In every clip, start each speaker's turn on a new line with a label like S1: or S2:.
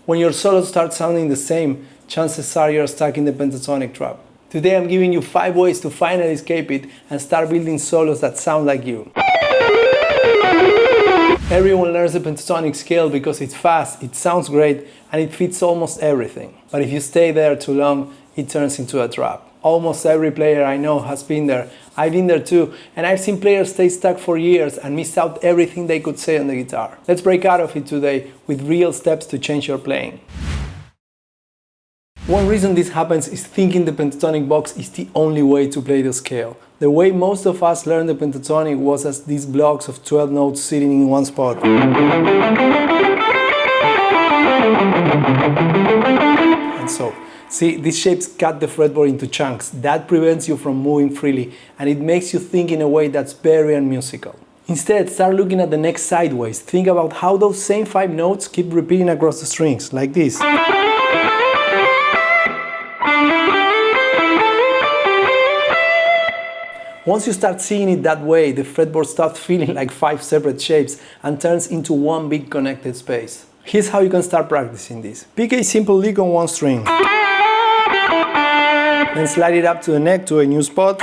S1: When your solos start sounding the same, chances are you're stuck in the pentatonic trap. Today I'm giving you 5 ways to finally escape it and start building solos that sound like you. Everyone learns the pentatonic scale because it's fast, it sounds great, and it fits almost everything. But if you stay there too long, it turns into a trap. Almost every player I know has been there. I've been there too, and I've seen players stay stuck for years and miss out everything they could say on the guitar. Let's break out of it today with real steps to change your playing. One reason this happens is thinking the pentatonic box is the only way to play the scale. The way most of us learned the pentatonic was as these blocks of 12 notes sitting in one spot. And so, see, these shapes cut the fretboard into chunks. That prevents you from moving freely, and it makes you think in a way that's very unmusical. Instead, start looking at the neck sideways. Think about how those same 5 notes keep repeating across the strings, like this. Once you start seeing it that way, the fretboard stops feeling like 5 separate shapes and turns into one big connected space. Here's how you can start practicing this. Pick a simple lick on one string. Then slide it up to the neck to a new spot.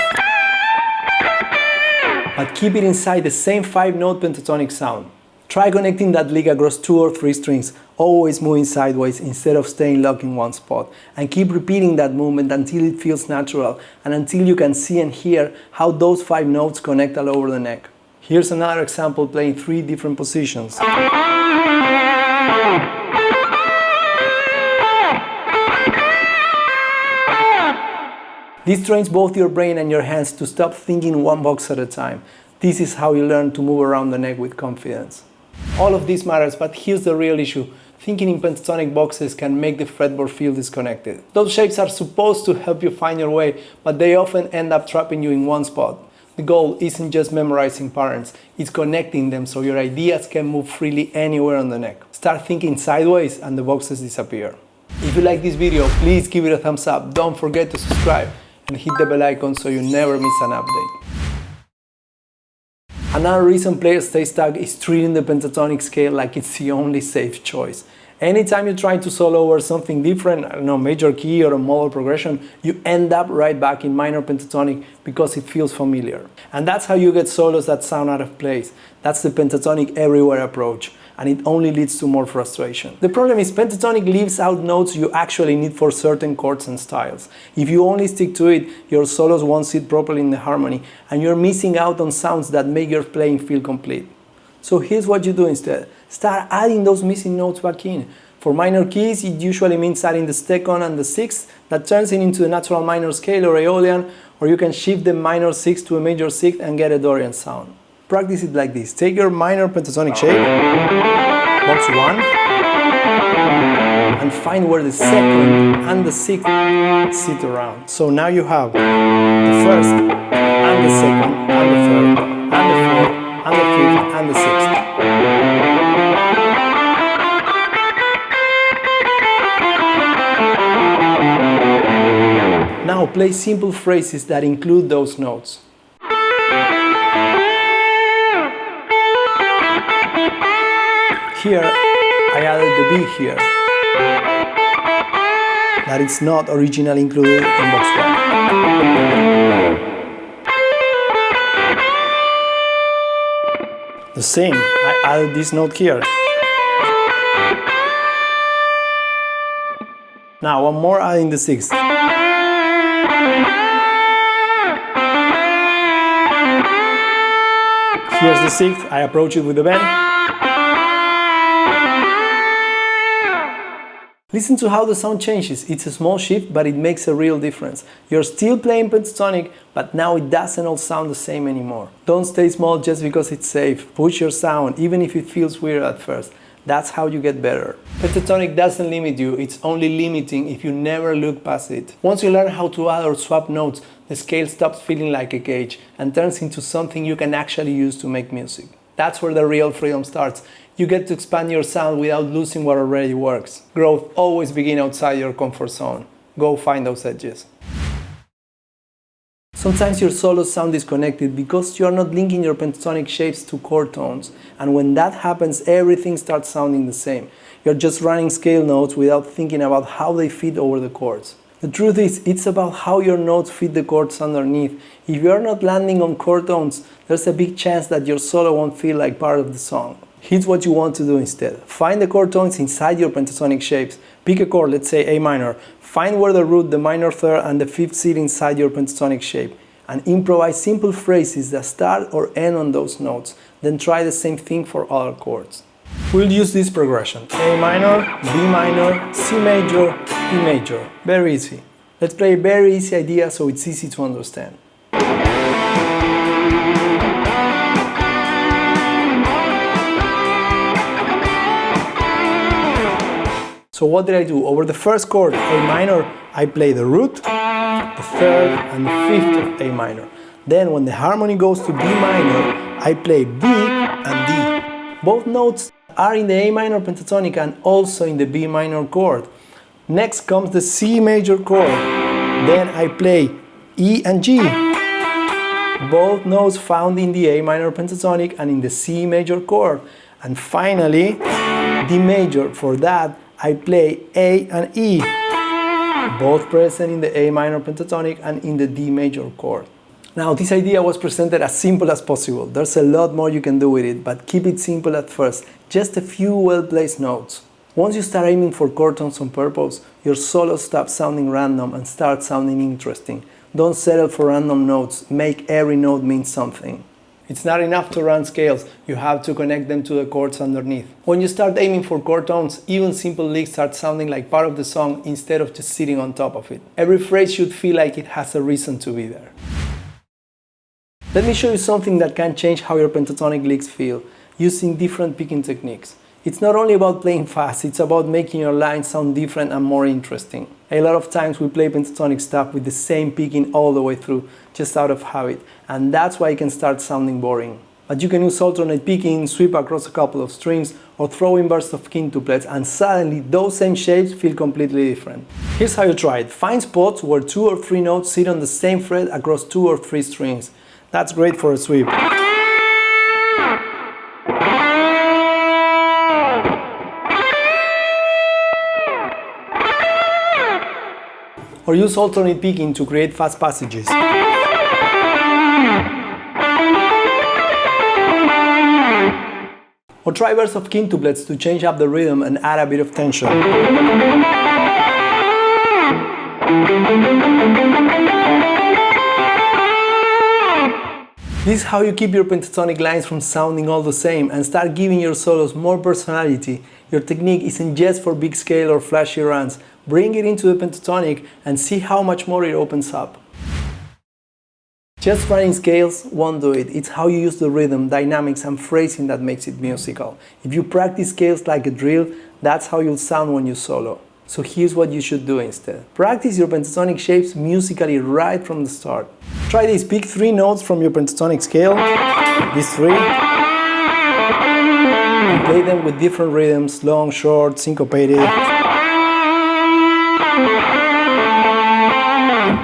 S1: But keep it inside the same 5-note pentatonic sound. Try connecting that lick across 2 or 3 strings, always moving sideways instead of staying locked in one spot. And keep repeating that movement until it feels natural and until you can see and hear how those 5 notes connect all over the neck. Here's another example playing 3 different positions. This trains both your brain and your hands to stop thinking one box at a time. This is how you learn to move around the neck with confidence. All of this matters, but here's the real issue. Thinking in pentatonic boxes can make the fretboard feel disconnected. Those shapes are supposed to help you find your way, but they often end up trapping you in one spot. The goal isn't just memorizing patterns, it's connecting them so your ideas can move freely anywhere on the neck. Start thinking sideways and the boxes disappear. If you like this video, please give it a thumbs up, don't forget to subscribe and hit the bell icon so you never miss an update. Another reason players stay stuck is treating the pentatonic scale like it's the only safe choice. Anytime you try to solo over something different, I don't know, major key or a modal progression, you end up right back in minor pentatonic because it feels familiar. And that's how you get solos that sound out of place. That's the pentatonic everywhere approach, and it only leads to more frustration. The problem is pentatonic leaves out notes you actually need for certain chords and styles. If you only stick to it, your solos won't sit properly in the harmony, and you're missing out on sounds that make your playing feel complete. So here's what you do instead. Start adding those missing notes back in. For minor keys, it usually means adding the second and the sixth. That turns it into a natural minor scale or Aeolian, or you can shift the minor sixth to a major sixth and get a Dorian sound. Practice it like this. Take your minor pentatonic shape, box 1, and find where the second and the sixth sit around. So now you have the first, and the second, and the third, and the fourth, and the fifth, and the sixth. Now play simple phrases that include those notes. Here, I added the B here. That is not originally included in box 1. The same, I added this note here. Now one more, adding the sixth. Here's the sixth, I approach it with the bend. Listen to how the sound changes. It's a small shift, but it makes a real difference. You're still playing pentatonic, but now it doesn't all sound the same anymore. Don't stay small just because it's safe. Push your sound, even if it feels weird at first. That's how you get better. Pentatonic doesn't limit you, it's only limiting if you never look past it. Once you learn how to add or swap notes, the scale stops feeling like a cage and turns into something you can actually use to make music. That's where the real freedom starts. You get to expand your sound without losing what already works. Growth always begins outside your comfort zone. Go find those edges. Sometimes your solos sound disconnected because you are not linking your pentatonic shapes to chord tones, and when that happens, everything starts sounding the same. You're just running scale notes without thinking about how they fit over the chords. The truth is, it's about how your notes fit the chords underneath. If you are not landing on chord tones, there's a big chance that your solo won't feel like part of the song. Here's what you want to do instead. Find the chord tones inside your pentatonic shapes. Pick a chord, let's say A minor. Find where the root, the minor third, and the fifth sit inside your pentatonic shape, and improvise simple phrases that start or end on those notes. Then try the same thing for other chords. We'll use this progression: A minor, B minor, C major, E major. Very easy. Let's play a very easy idea so it's easy to understand. So what did I do? Over the first chord, A minor, I play the root, the third, and the fifth of A minor. Then when the harmony goes to B minor, I play B and D. Both notes are in the A minor pentatonic and also in the B minor chord. Next comes the C major chord. Then I play E and G. Both notes found in the A minor pentatonic and in the C major chord. And finally, D major. For that, I play A and E, both present in the A minor pentatonic and in the D major chord. Now, this idea was presented as simple as possible. There's a lot more you can do with it, but keep it simple at first. Just a few well-placed notes. Once you start aiming for chord tones on purpose, your solo stops sounding random and starts sounding interesting. Don't settle for random notes. Make every note mean something. It's not enough to run scales, you have to connect them to the chords underneath. When you start aiming for chord tones, even simple licks start sounding like part of the song instead of just sitting on top of it. Every phrase should feel like it has a reason to be there. Let me show you something that can change how your pentatonic licks feel, using different picking techniques. It's not only about playing fast, it's about making your lines sound different and more interesting. A lot of times we play pentatonic stuff with the same picking all the way through, just out of habit, and that's why it can start sounding boring. But you can use alternate picking, sweep across a couple of strings, or throw in bursts of quintuplets, and suddenly those same shapes feel completely different. Here's how you try it. Find spots where 2 or 3 notes sit on the same fret across 2 or 3 strings. That's great for a sweep. Or use alternate picking to create fast passages. Or try bursts of quintuplets to change up the rhythm and add a bit of tension. This is how you keep your pentatonic lines from sounding all the same and start giving your solos more personality. Your technique isn't just for big scale or flashy runs. Bring it into the pentatonic and see how much more it opens up. Just running scales won't do it. It's how you use the rhythm, dynamics, and phrasing that makes it musical. If you practice scales like a drill, that's how you'll sound when you solo. So here's what you should do instead. Practice your pentatonic shapes musically right from the start. Try this. Pick 3 notes from your pentatonic scale, these 3, and play them with different rhythms, long, short, syncopated.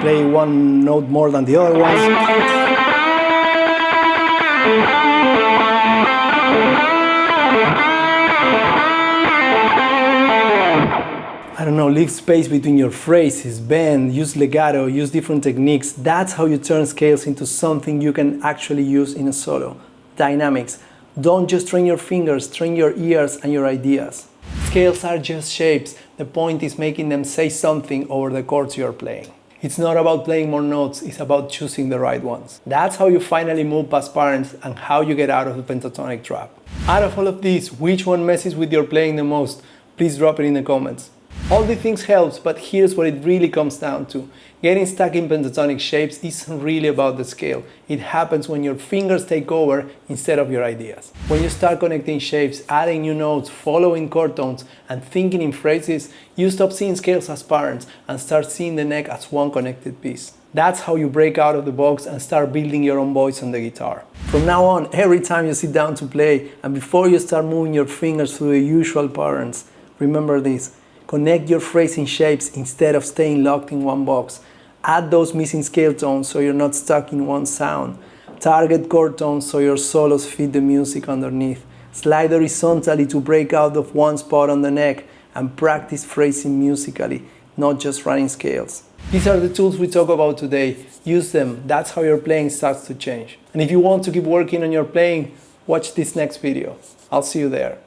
S1: Play one note more than the other ones. I don't know, leave space between your phrases, bend, use legato, use different techniques. That's how you turn scales into something you can actually use in a solo. Dynamics. Don't just train your fingers, train your ears and your ideas. Scales are just shapes. The point is making them say something over the chords you're playing. It's not about playing more notes, it's about choosing the right ones. That's how you finally move past patterns and how you get out of the pentatonic trap. Out of all of these, which one messes with your playing the most? Please drop it in the comments. All these things helps, but here's what it really comes down to. Getting stuck in pentatonic shapes isn't really about the scale. It happens when your fingers take over instead of your ideas. When you start connecting shapes, adding new notes, following chord tones, and thinking in phrases, you stop seeing scales as patterns and start seeing the neck as one connected piece. That's how you break out of the box and start building your own voice on the guitar. From now on, every time you sit down to play, and before you start moving your fingers through the usual patterns, remember this. Connect your phrasing shapes instead of staying locked in one box. Add those missing scale tones so you're not stuck in one sound. Target chord tones so your solos fit the music underneath. Slide horizontally to break out of one spot on the neck, and practice phrasing musically, not just running scales. These are the tools we talk about today. Use them. That's how your playing starts to change. And if you want to keep working on your playing, watch this next video. I'll see you there.